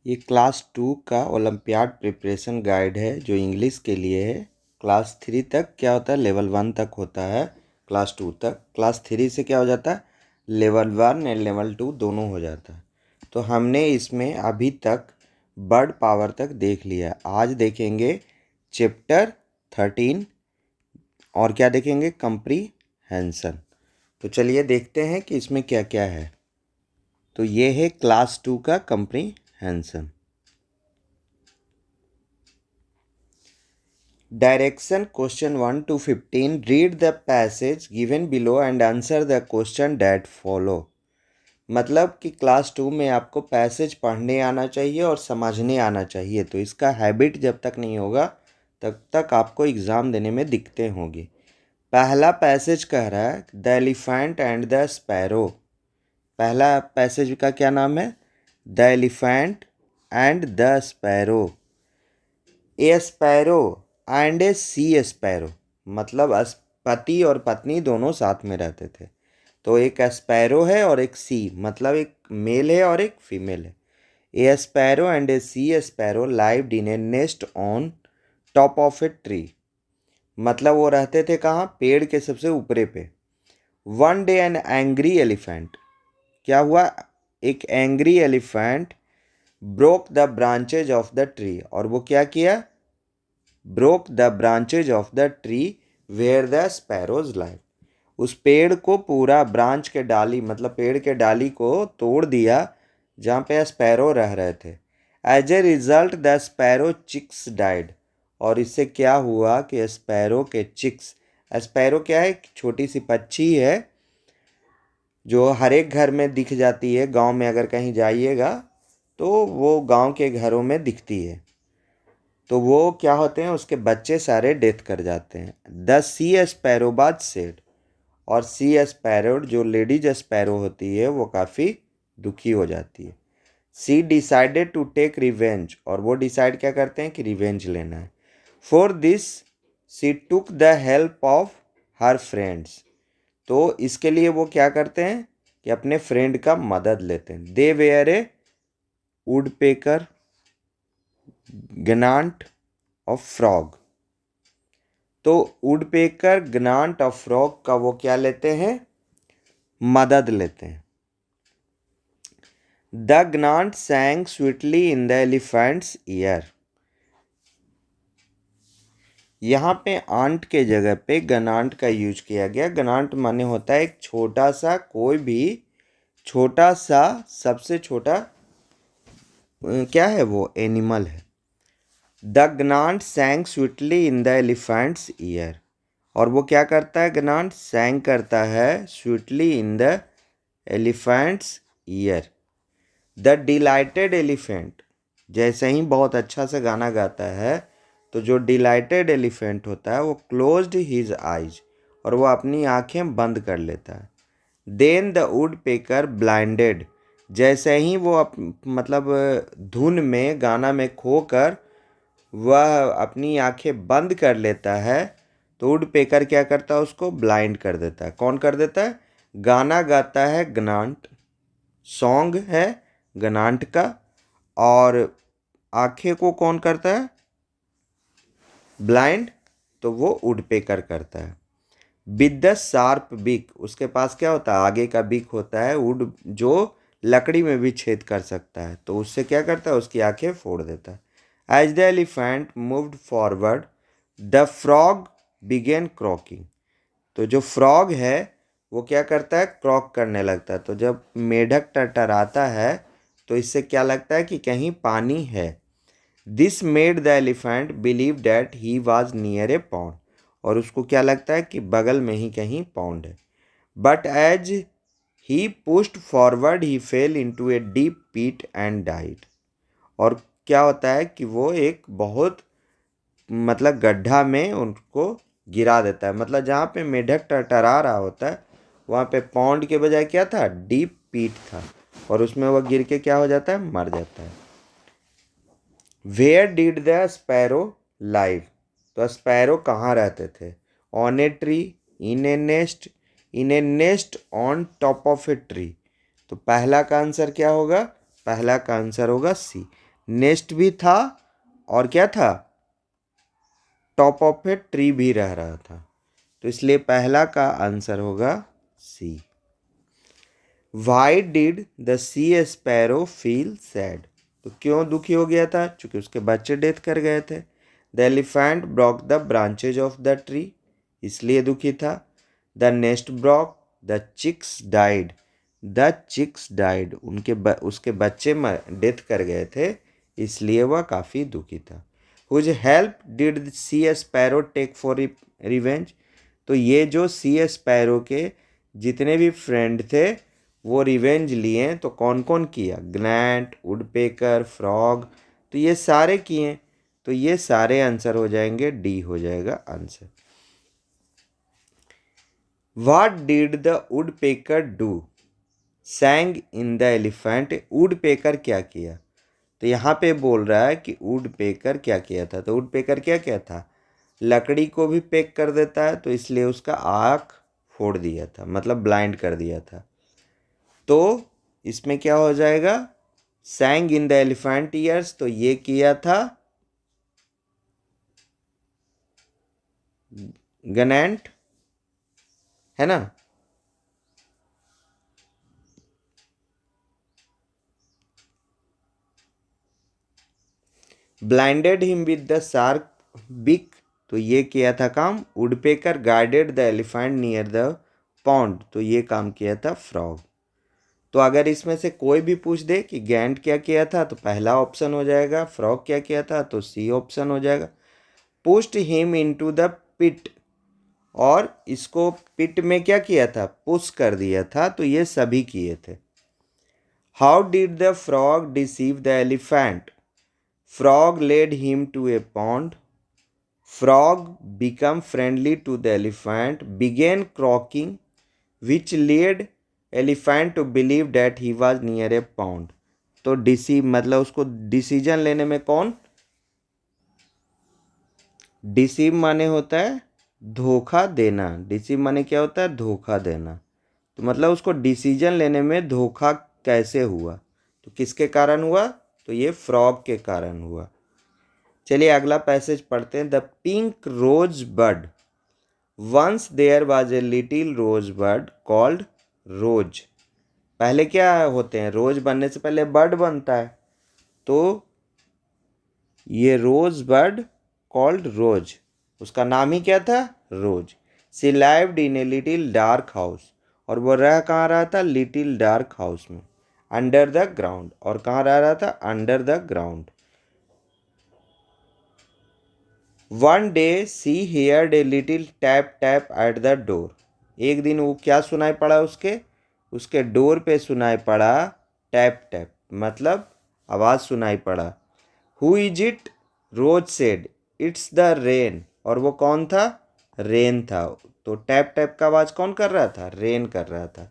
ये क्लास 2 का olympiad preparation guide है जो इंग्लिश के लिए है। क्लास 3 तक क्या होता है, लेवल 1 तक होता है। क्लास 2 तक, क्लास 3 से क्या हो जाता है, लेवल 1 एंड लेवल 2 दोनों हो जाता है। तो हमने इसमें अभी तक वर्ड पावर तक देख लिया। आज देखेंगे चैप्टर 13 और क्या देखेंगे, कंप्रीहेंशन। तो चलिए देखते हैं कि इसमें क्या क्या है। तो ये है क्लास 2 का comprehension. Direction question 1 to 15. Read the passage given below and answer the question that follow. मतलब कि क्लास 2 में आपको पैसेज पढ़ने आना चाहिए और समझने आना चाहिए। तो इसका हैबिट जब तक नहीं होगा तब तक आपको एग्ज़ाम देने में दिक्कतें होंगी। पहला पैसेज कह रहा है the elephant and the sparrow. पहला पैसेज का क्या नाम है, the elephant and the sparrow. A sparrow and a she sparrow, मतलब पति और पत्नी दोनों साथ में रहते थे। तो एक स्पैरो है और एक सी, मतलब एक मेल है और एक फीमेल है। A sparrow and a she sparrow lived in a nest on top of a tree. मतलब वो रहते थे कहाँ, पेड़ के सबसे ऊपरे पे। One day an angry elephant, क्या हुआ, एक angry elephant broke the branches of the tree. और वो क्या किया, broke the branches of the tree where the sparrows live. उस पेड़ को पूरा, ब्रांच के डाली मतलब पेड़ के डाली को तोड़ दिया जहाँ पे स्पैरो रह रहे थे। As a result the sparrow chicks died. और इससे क्या हुआ कि स्पैरो के चिक्स, स्पैरो क्या है, एक छोटी सी पक्षी है जो हर एक घर में दिख जाती है। गांव में अगर कहीं जाइएगा तो वो गांव के घरों में दिखती है। तो वो क्या होते हैं, उसके बच्चे सारे डेथ कर जाते हैं। द सी स्पैरो बाद सेड। और सी स्पैरो जो लेडीज स्पैरो होती है वो काफ़ी दुखी हो जाती है। सी डिसाइडेड टू टेक रिवेंज। और वो डिसाइड क्या करते हैं कि रिवेंज लेना है। For this she took the help of her friends. तो इसके लिए वो क्या करते हैं कि अपने फ्रेंड का मदद लेते हैं। They were a woodpecker gnat of frog. तो वुडपेकर ग्नांट ऑफ फ्रॉग का वो क्या लेते हैं, मदद लेते हैं। The gnat sang sweetly in the elephant's ear. यहाँ पे आंट के जगह पे गनांट का यूज किया गया। गनांट माने होता है एक छोटा सा, कोई भी छोटा सा, सबसे छोटा क्या है वो, एनिमल है। The gnat sang sweetly in the elephant's ear. और वो क्या करता है, गनांट सैंग करता है sweetly in the elephant's ear. The delighted elephant, जैसे ही बहुत अच्छा से गाना गाता है तो जो डिलाइटेड एलिफेंट होता है वो क्लोज्ड हिज आइज, और वो अपनी आंखें बंद कर लेता है। Then the woodpecker blinded, जैसे ही वो मतलब धुन में, गाना में खोकर वह अपनी आंखें बंद कर लेता है तो वुड पेकर क्या करता है, उसको ब्लाइंड कर देता है। कौन कर देता है, गाना गाता है ग्नांट, सॉन्ग है ग्नांट का, और आंखें को कौन करता है, ब्लाइंड, तो वो वुडपेकर करता है। विद द शार्प बिक, उसके पास क्या होता है, आगे का बिक होता है, वुड जो लकड़ी में भी छेद कर सकता है, तो उससे क्या करता है, उसकी आंखें फोड़ देता है। As the elephant moved forward the frog began croaking. तो जो फ्रॉग है वो क्या करता है, क्रॉक करने लगता है। तो जब मेढक टरटराता है तो इससे क्या लगता है कि कहीं पानी है। This made the elephant believe that he was near A pond. और उसको क्या लगता है कि बगल में ही कहीं पॉन्ड है। But as he pushed forward he fell into a deep pit and died. और क्या होता है कि वो एक बहुत मतलब गड्ढा में उनको गिरा देता है। मतलब जहाँ पे मेढक टरटरा रहा होता है वहाँ पे पॉन्ड के बजाय क्या था, डीप पीट था, और उसमें वह गिर के क्या हो जाता है, मर जाता है। Where did the sparrow live. तो स्पैरो कहाँ रहते थे, on a tree, in a nest, in a nest on top of a tree. तो पहला का आंसर क्या होगा, पहला का आंसर होगा सी। नेस्ट भी था और क्या था, टॉप ऑफ ए ट्री भी रह रहा था। तो इसलिए पहला का आंसर होगा C. Why did the she sparrow feel sad? तो क्यों दुखी हो गया था? क्योंकि उसके बच्चे डेथ कर गए थे। The elephant broke the branches of the tree, इसलिए दुखी था। The nest broke, the chicks died, the chicks died, उसके बच्चे डेथ कर गए थे, इसलिए वह काफ़ी दुखी था। Whose help did she sparrow take for revenge? तो ये जो सी स्पैरो के जितने भी फ्रेंड थे वो रिवेंज लिए, तो कौन कौन किया? ग्नैट, वुडपेकर, फ्रॉग, तो ये सारे किए। तो ये सारे आंसर हो जाएंगे, डी हो जाएगा answer. What did the woodpecker do? Sang in the elephant. woodpecker क्या किया? तो यहाँ पे बोल रहा है कि woodpecker क्या किया था। तो woodpecker क्या क्या था? लकड़ी को भी पेक कर देता है, तो इसलिए उसका आँख फोड़ दिया था, मतलब ब्लाइंड कर दिया था। तो इसमें क्या हो जाएगा? सैंग इन द एलिफेंट ईयर्स, तो ये किया था गनेंट, है ना। Blinded him with the sharp बिक, तो ये किया था काम woodpecker. Guided the elephant near the pond, तो ये काम किया था फ्रॉग। तो अगर इसमें से कोई भी पूछ दे कि गैंट क्या किया था, तो पहला ऑप्शन हो जाएगा। फ्रॉग क्या किया था, तो सी ऑप्शन हो जाएगा। Pushed him into the pit, और इसको पिट में क्या किया था? पुश कर दिया था, तो ये सभी किए थे। How did the frog deceive the elephant? Frog led him to a pond, frog become friendly to the elephant, began croaking, which led elephant to believe that he was near a pond. तो deceive मतलब उसको decision लेने में कौन? Deceive माने होता है धोखा देना। डिसीव माने क्या होता है? धोखा देना। तो मतलब उसको डिसीजन लेने में धोखा कैसे हुआ? तो किसके कारण हुआ? तो ये फ्रॉग के कारण हुआ। चलिए अगला पैसेज पढ़ते हैं। The pink rosebud, once there was a little rose bird called Rose. पहले क्या होते हैं? रोज बनने से पहले बर्ड बनता है, तो ये रोज बर्ड कॉल्ड रोज, उसका नाम ही क्या था? Rose. She lived in a little dark house, और वो रह कहाँ रहा था? लिटिल डार्क हाउस में, अंडर द ग्राउंड। और कहाँ रह रहा था? Under the ground. One day she heard a little tap tap at the door. एक दिन वो क्या सुनाई पड़ा उसके? उसके डोर पे सुनाई पड़ा टैप टैप, मतलब आवाज़ सुनाई पड़ा। Who is it? Rose said it's the rain. और वो कौन था? रेन था। तो टैप टैप का आवाज़ कौन कर रहा था? रेन कर रहा था।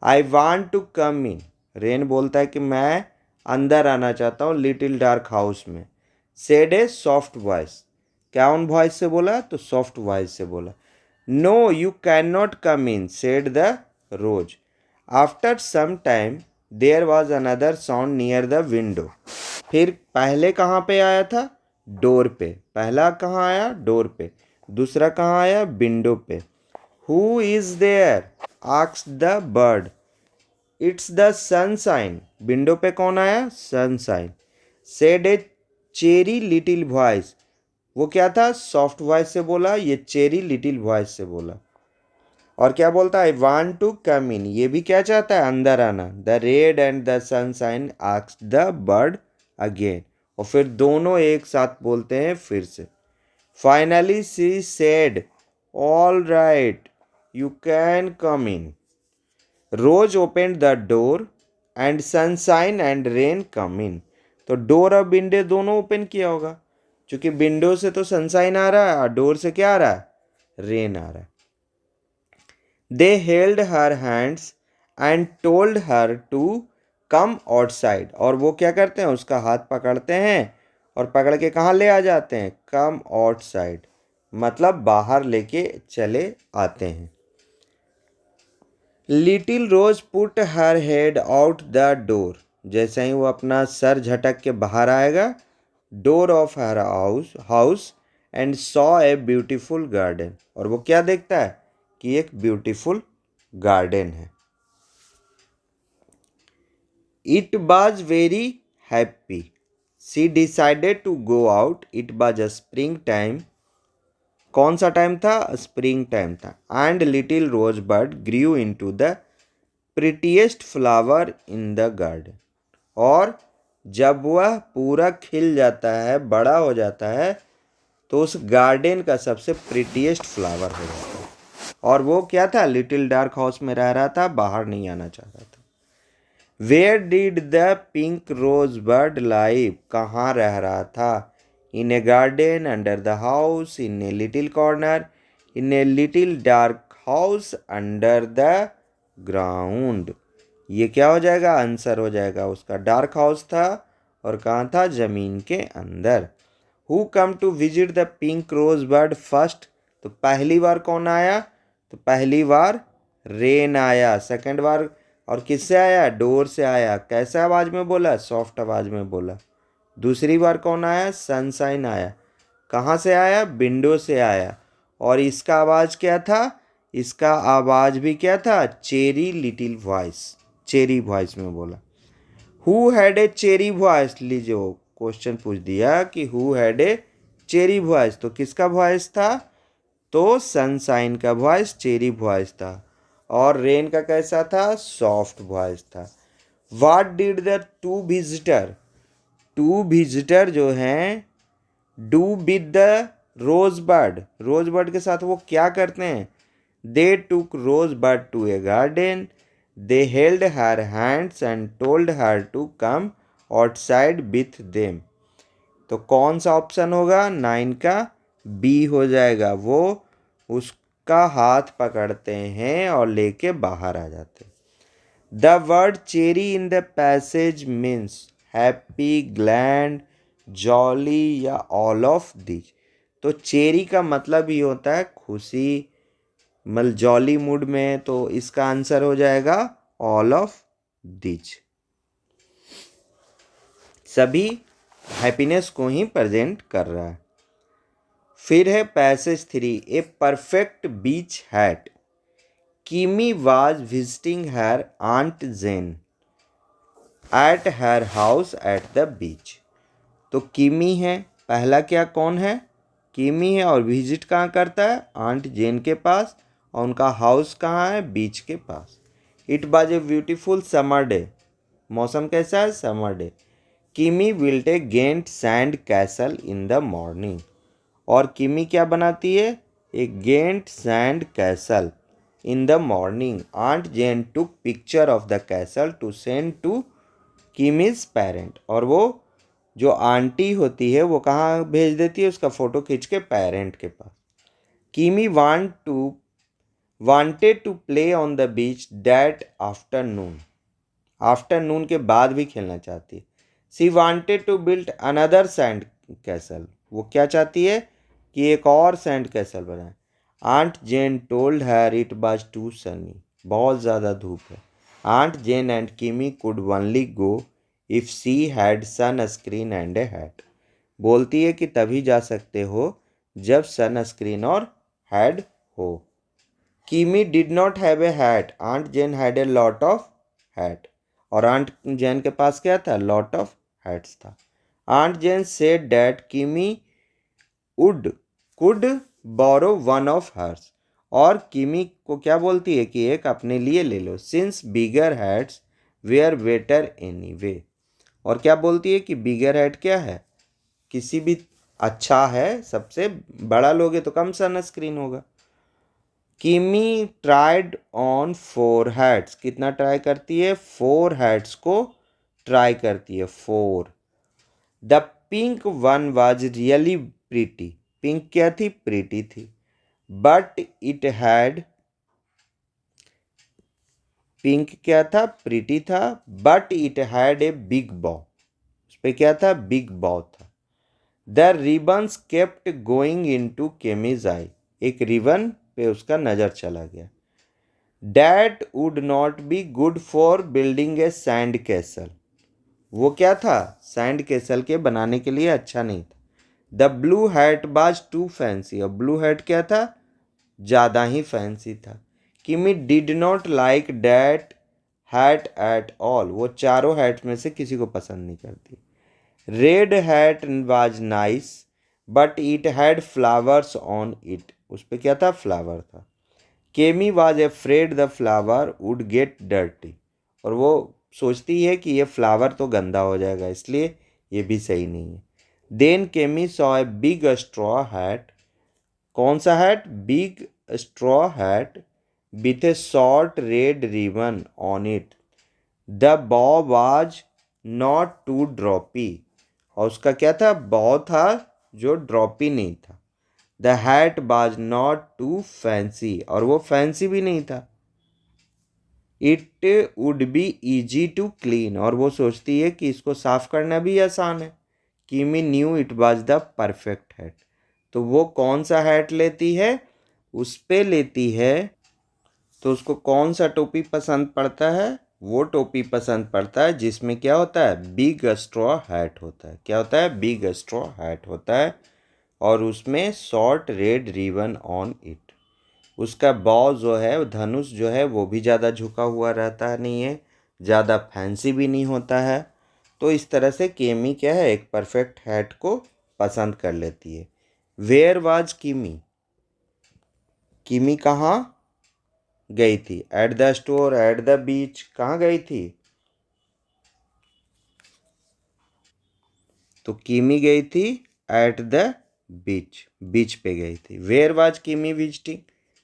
I want to come in, rain बोलता है कि मैं अंदर आना चाहता हूँ लिटिल डार्क हाउस में। सेड ए सॉफ्ट वॉइस, कौन वॉइस से बोला? तो सॉफ्ट वॉइस से बोला। No you can not come in said the rose. After some time there was another sound near the window. फिर पहले कहाँ पे आया था? डोर पे। पहला कहाँ आया? डोर पे। दूसरा कहाँ आया? विंडो पे। Who is there asked the bird. It's the sunshine. Window पे कौन आया? Sunshine. Said a cheery little voice, वो क्या था? सॉफ्ट वॉइस से बोला। ये चेरी लिटिल वॉइस से बोला। और क्या बोलता है? आई वॉन्ट टू कम इन, ये भी क्या चाहता है? अंदर आना। The rain and the sunshine asked the bird again, और फिर दोनों एक साथ बोलते हैं फिर से। Finally she said all right you can come in. Rose open the door and sunshine and rain come in. तो डोर और विंडो दोनों ओपन किया होगा, क्योंकि विंडो से तो सनशाइन आ रहा है और डोर से क्या आ रहा है? रेन आ रहा है। They held her hands and told her to come outside, और वो क्या करते हैं? उसका हाथ पकड़ते हैं और पकड़ के कहाँ ले आ जाते हैं? कम आउटसाइड, मतलब बाहर लेके चले आते हैं। Little rose put her head out the door, जैसे ही वो अपना सर झटक के बाहर आएगा, door of her house and saw a beautiful garden, और वो क्या देखता है कि एक ब्यूटीफुल गार्डन है। It was very happy, she decided to go out, it was a spring time. कौन सा टाइम था? स्प्रिंग टाइम था। And little rose bird grew into the prettiest flower in the garden, और जब वह पूरा खिल जाता है, बड़ा हो जाता है, तो उस गार्डन का सबसे प्रिटीएस्ट फ्लावर हो जाता है। और वो क्या था? लिटिल डार्क हाउस में रह रहा था, बाहर नहीं आना चाह रहा था। Where did the pink rose bird live, कहाँ रह रहा था? In a garden, under the house, in a little corner, in a little dark house, under the ground. ये क्या हो जाएगा? आंसर हो जाएगा उसका। डार्क हाउस था और कहाँ था? जमीन के अंदर। Who come to visit the pink rose bird first, तो पहली बार कौन आया? तो पहली बार रेन आया। सेकंड बार और किससे आया? डोर से आया। कैसा आवाज में बोला? सॉफ्ट आवाज में बोला। दूसरी बार कौन आया? सनशाइन आया। कहाँ से आया? विंडो से आया। और इसका आवाज क्या था? इसका आवाज भी क्या था? Cherry little voice, cherry voice में बोला। Who had a cherry voice, लीजिए वो क्वेश्चन पूछ दिया कि who had a cherry voice, तो किसका वॉइस था? तो सनशाइन का वॉइस चेरी वॉइस था। और रेन का कैसा था? सॉफ्ट वॉइस था। What did the two visitor, two visitor जो हैं do with the rose bird, rose bird के साथ वो क्या करते हैं? They took rose bird to a garden, they held her hands and told her to come outside with them. तो कौन सा ऑप्शन होगा? 9 का बी हो जाएगा। वो उसका हाथ पकड़ते हैं और लेके बाहर आ जाते हैं। The word cherry in the passage means happy, glad, jolly या ऑल ऑफ दिस। तो चेरी का मतलब ही होता है खुशी, मतलब जॉली मूड में, तो इसका आंसर हो जाएगा ऑल ऑफ दिस। सभी हैप्पीनेस को ही प्रेजेंट कर रहा है। फिर है passage 3, a perfect beach hat, Kimi was visiting her aunt Jane at her house at the beach. तो किमी है, पहला क्या कौन है? किमी है, और विजिट कहाँ करता है? आंट जेन के पास, और उनका हाउस कहाँ है? बीच के पास। It was a beautiful summer day, मौसम कैसा है? Summer day. Kimi built a giant sand castle in the morning, और किमी क्या बनाती है? एक giant sand castle in the morning. Aunt Jane took picture of the castle to send to Kimi's parent, और वो जो आंटी होती है वो कहाँ भेज देती है? उसका फोटो खींच के पेरेंट के पास। Kimi wanted to play on the beach that afternoon, afternoon के बाद भी खेलना चाहती है। She wanted to build another sand castle, वो क्या चाहती है? कि एक और सैंड कैसल बनाए। Aunt Jane told her it was too sunny, बहुत ज़्यादा धूप है। Aunt Jane and Kimi could only go if she had sunscreen and a hat, बोलती है कि तभी जा सकते हो जब सन स्क्रीन और हैड हो। Kimmy did not have a hat, aunt Jane had a lot of hat, और आंट जेन के पास क्या था? लॉट ऑफ हैट्स था। Aunt Jane said that Kimmy would could borrow one of hers, और किमी को क्या बोलती है कि एक अपने लिए ले लो, since bigger hats were better anyway. और क्या बोलती है कि बिगर हैट क्या है? किसी भी अच्छा है, सबसे बड़ा लोगे तो कम सन स्क्रीन होगा। किमी ट्राइड ऑन 4 हैट्स, कितना ट्राई करती है? 4 हैट्स को ट्राई करती है, 4। The pink one was really pretty, pink क्या थी? प्रीटी थी। बट इट हैड, पिंक क्या था? प्रीटी था। But it had a big bow, उस पर क्या था? बिग बॉ था। The ribbons kept going into Kimi's eye, एक रिबन पे उसका नज़र चला गया। That would not be good for building a sand castle, वो क्या था, सैंड कैसल के बनाने के लिए अच्छा नहीं था। The blue hat was too fancy, और ब्लू हैट क्या था, ज़्यादा ही फैंसी था। Kimmy did not like that hat at all, वो चारों हैट में से किसी को पसंद नहीं करती। Red hat was nice but it had flowers on it, उस पर क्या था, फ्लावर था। Kimi was afraid the flower would get dirty, और वो सोचती है कि ये फ्लावर तो गंदा हो जाएगा, इसलिए ये भी सही नहीं है। Then Kimi saw a big straw hat, कौन सा hat, big straw hat with a short red ribbon on it. The bow was not too droopy, और उसका क्या था, बॉ था जो ड्रॉपी नहीं था। The hat was not too fancy, और वो फैंसी भी नहीं था। It would be easy to clean, और वो सोचती है कि इसको साफ करना भी आसान है। किमी knew it was the perfect hat, तो वो कौन सा हैट लेती है, उस पे लेती है। तो उसको कौन सा टोपी पसंद पड़ता है, वो टोपी पसंद पड़ता है जिसमें क्या होता है, बिग स्ट्रॉ हैट होता है। क्या होता है, बिग स्ट्रॉ हैट होता है, और उसमें short red ribbon on it. उसका बॉ जो है, धनुष जो है, वो भी ज़्यादा झुका हुआ रहता नहीं है, ज़्यादा फैंसी भी नहीं होता है। तो इस तरह से केमी क्या है, एक परफेक्ट हैट को पसंद कर लेती है। वेयर वाज किमी, किमी कहाँ गई थी, at the store, eight the बीच, कहाँ गई थी, तो किमी गई थी एट द बीच, बीच पे गई थी। Where was Kimmy visiting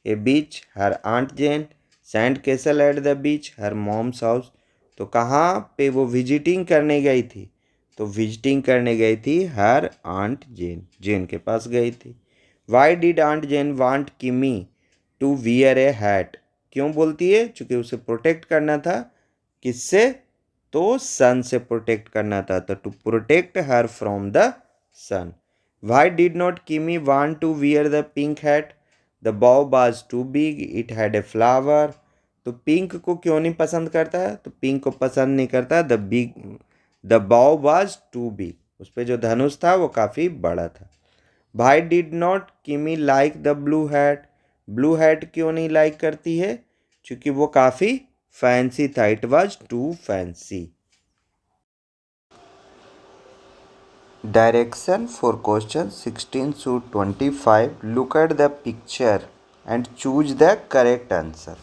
a beach, her aunt Jane, sand castle at the beach, her mom's house. तो कहाँ पे वो विजिटिंग करने गई थी, तो विजिटिंग करने गई थी हर आंट जेन, जेन के पास गई थी। Why did aunt Jane want Kimmy to wear a hat, क्यों बोलती है, चूंकि उसे प्रोटेक्ट करना था, किससे, तो सन से प्रोटेक्ट करना था, तो to protect her from the sun. Why did not Kimi want to wear the pink hat, the bow was too big it had a flower. तो पिंक को क्यों नहीं पसंद करता है, तो पिंक को पसंद नहीं करता, the bow was too big, उस पर जो धनुष था वो काफ़ी बड़ा था। भाई डिड नॉट किमी like the blue hat, blue hat क्यों नहीं लाइक करती है, क्योंकि वो काफ़ी फैंसी था, it was too fancy. Direction for question 16 to 25, look at the picture and choose the correct answer.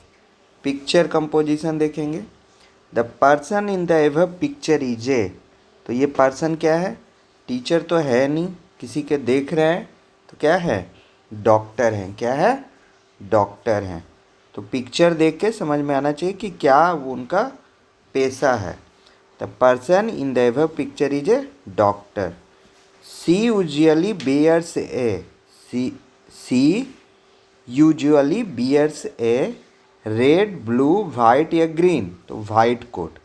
Picture composition देखेंगे। The person in the above picture is a, तो ये पर्सन क्या है, टीचर तो है नहीं, किसी के देख रहे हैं, तो क्या है, डॉक्टर हैं, क्या है, डॉक्टर हैं। तो पिक्चर देख के समझ में आना चाहिए कि क्या वो उनका पेशा है। The person in the above picture is a doctor. She usually wears a, she usually wears a red blue white या ग्रीन, तो वाइट कोट,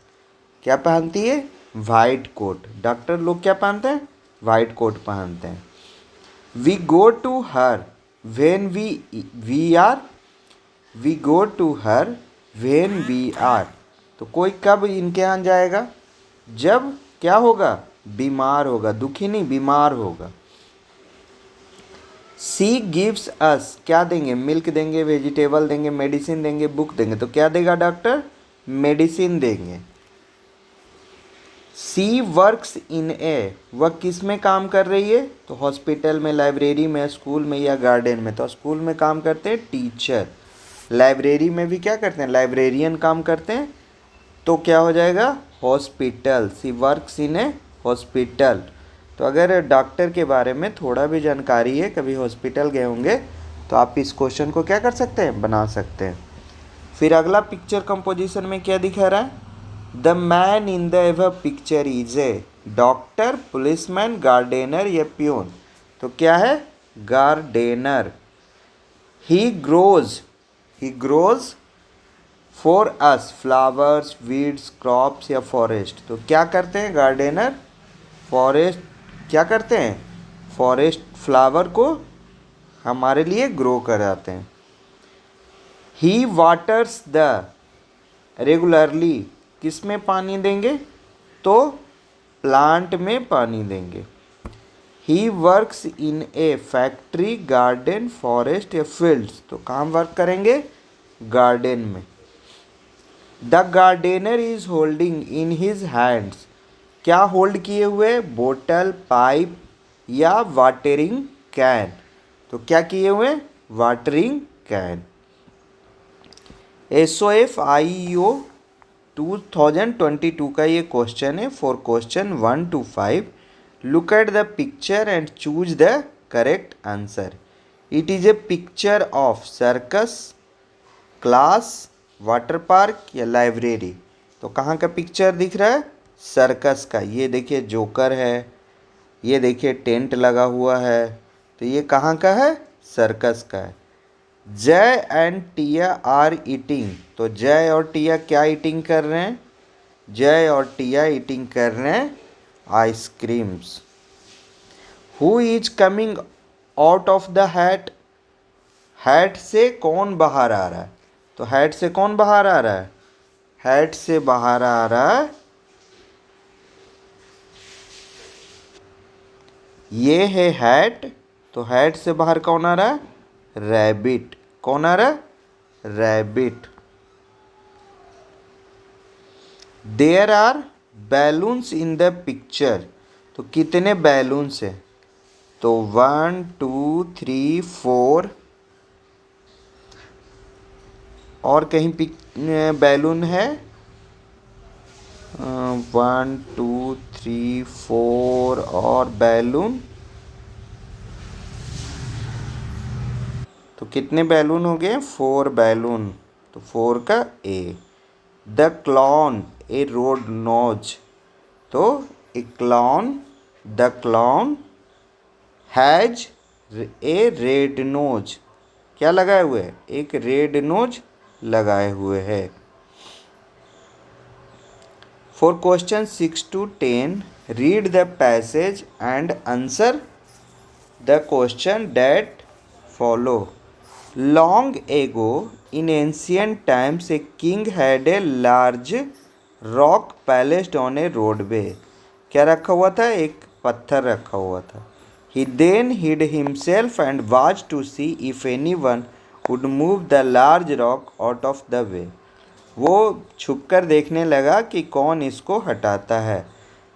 क्या पहनती है, वाइट कोट। डॉक्टर लोग क्या पहनते हैं, वाइट कोट पहनते हैं। We go to her when we are, we go to her when we are, तो कोई कब इनके यहाँ जाएगा, जब क्या होगा, बीमार होगा, दुखी नहीं, बीमार होगा। सी गिव्स अस, क्या देंगे, मिल्क देंगे, वेजिटेबल देंगे, मेडिसिन देंगे, बुक देंगे, तो क्या देगा डॉक्टर, मेडिसिन देंगे। सी वर्क्स इन ए, वह किस में काम कर रही है, तो हॉस्पिटल में, लाइब्रेरी में, स्कूल में या गार्डन में, तो स्कूल में काम करते हैं टीचर। लाइब्रेरी में भी क्या करते हैं, लाइब्रेरियन काम करते हैं, तो क्या हो जाएगा, hospital. She works in a hospital. तो अगर डॉक्टर के बारे में थोड़ा भी जानकारी है, कभी हॉस्पिटल गए होंगे, तो आप इस क्वेश्चन को क्या कर सकते हैं, बना सकते हैं। फिर अगला पिक्चर कंपोजिशन में क्या दिखा रहा है, the man in the above picture is a doctor, policeman, gardener या प्यून, तो क्या है, gardener. He grows, he grows for us flowers, weeds, crops या फॉरेस्ट, तो क्या करते हैं गार्डनर, फॉरेस्ट, क्या करते हैं, फॉरेस्ट फ्लावर को हमारे लिए ग्रो कराते हैं। ही वाटर्स द रेगुलरली, किस में पानी देंगे, तो प्लांट में पानी देंगे। He works in a factory, garden, forest या फील्ड्स, तो कहाँ वर्क करेंगे? गार्डन में। The gardener is holding in his hands, क्या होल्ड किए हुए? बोतल, पाइप या वाटरिंग कैन, तो क्या किए हुए? Watering can. SOF-IEO 2022 का ये क्वेश्चन है for question 1 to 5। Look at the picture and choose the correct answer. It is a picture of circus, class, water park या लाइब्रेरी, तो कहाँ का पिक्चर दिख रहा है? सर्कस का। ये देखिए जोकर है, ये देखिए टेंट लगा हुआ है, तो ये कहाँ का है? सर्कस का है। जय एंड टिया आर ईटिंग, तो जय और टिया क्या ईटिंग कर रहे हैं? जय और टिया ईटिंग कर रहे हैं ice creams. Who is coming out of the hat, hat से कौन बाहर आ रहा है? तो हैट से कौन बाहर आ रहा है? हैट से बाहर आ रहा है, ये है हैट, तो हैट से बाहर कौन आ रहा है? रैबिट। कौन आ रहा है? Rabbit. There are balloons in the picture, तो कितने बैलून्स हैं? तो 1 2 3 4, और कहीं बैलून है? 1 2 3 4 और बैलून, तो कितने बैलून हो गए? 4 बैलून, तो 4 का A. The clown a red nose, तो a clown, the clown has a red nose, क्या लगाए हुए है? एक रेड नोज लगाए हुए है। For question 6 to 10 read the passage and answer the question that follow. Long ago in ancient times a king had a large rock placed on a roadway, क्या रखा हुआ था? एक पत्थर रखा हुआ था। He then hid himself and watched to see if anyone would move the large rock out of the way. वो छुपकर देखने लगा कि कौन इसको हटाता है।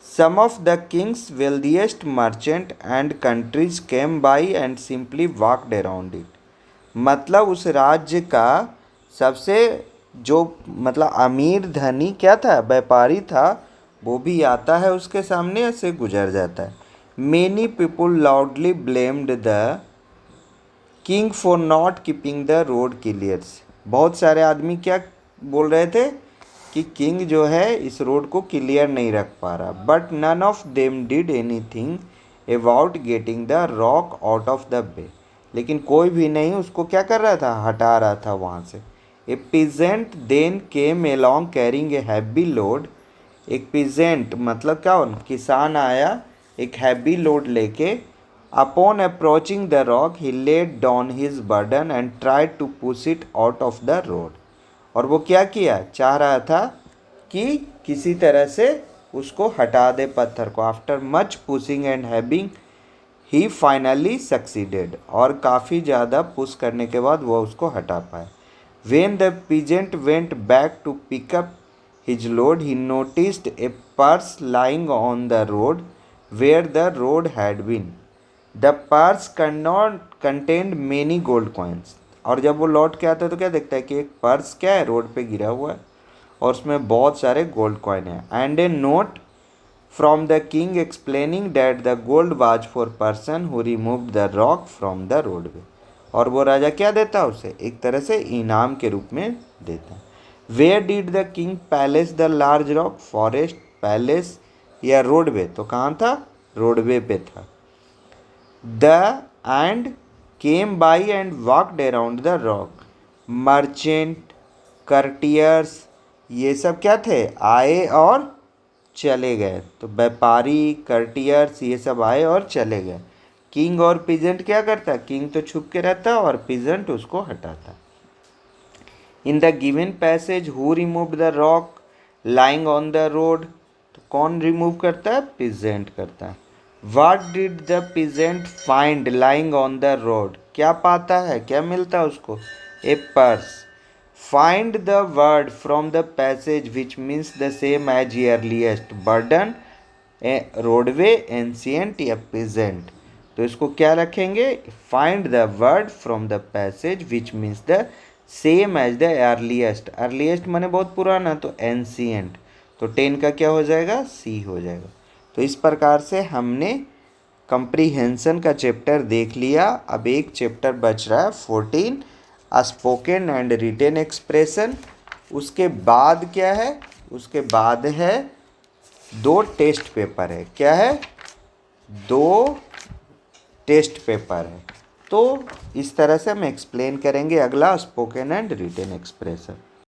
Some of the king's wealthiest merchant and countries came by and simply walked around it. मतलब उस राज्य का सबसे जो मतलब अमीर धनी क्या था? व्यापारी था, वो भी आता है उसके सामने से गुजर जाता है। Many people loudly blamed the king for not keeping the road clear. बहुत सारे आदमी क्या बोल रहे थे? कि किंग जो है इस रोड को क्लियर नहीं रख पा रहा। But none of them did anything about getting the rock out of the way, लेकिन कोई भी नहीं उसको क्या कर रहा था? हटा रहा था वहाँ से। A peasant then came along carrying a heavy load, एक पीजेंट मतलब क्या? किसान आया एक हैवी लोड लेके। Upon approaching the rock he laid down his burden and tried to push it out of the road, और वो क्या किया? चाह रहा था कि किसी तरह से उसको हटा दे पत्थर को। After much pushing and having he finally succeeded, और काफ़ी ज़्यादा पुश करने के बाद वो उसको हटा पाए। When the peasant went back to pick up his load he noticed a purse lying on the road where the road had been. The purse contained many gold coins. और जब वो लौट के आता है तो क्या देखता है कि एक पर्स क्या है? रोड पे गिरा हुआ है और उसमें बहुत सारे गोल्ड कॉइन है। And A note from the king explaining that the gold was for person who removed the rock from the roadway, और वो राजा क्या देता है उसे? एक तरह से इनाम के रूप में देता है। Where did the king palace the large rock, forest, palace या रोडवे, तो कहाँ था? रोडवे पे था। The and came by and walked around the rock, merchant, courtiers, ये सब क्या थे? आए और चले गए। तो व्यापारी, कर्टियर्स, ये सब आए और चले गए। किंग और पीजेंट क्या करता? किंग तो छुप के रहता और पीजेंट उसको हटाता। In the given passage who removed the rock lying on the road, तो कौन रिमूव करता है? पीजेंट करता है। What did the peasant find lying on the road? क्या पाता है, क्या मिलता है उसको? A purse. Find the word from the passage which means the same as earliest. Burden, roadway, ancient या peasant. तो इसको क्या रखेंगे? Find the word from the passage which means the same as the earliest. earliest माने बहुत पुराना, तो ancient. तो 10 का क्या हो जाएगा? C हो जाएगा। तो इस प्रकार से हमने कंप्रीहेंशन का चैप्टर देख लिया। अब एक चैप्टर बच रहा है 14, स्पोकन एंड रिटेन एक्सप्रेशन। उसके बाद क्या है? उसके बाद है 2 टेस्ट पेपर है। क्या है? 2 टेस्ट पेपर है। तो इस तरह से हम एक्सप्लेन करेंगे अगला स्पोकन एंड रिटेन एक्सप्रेशन।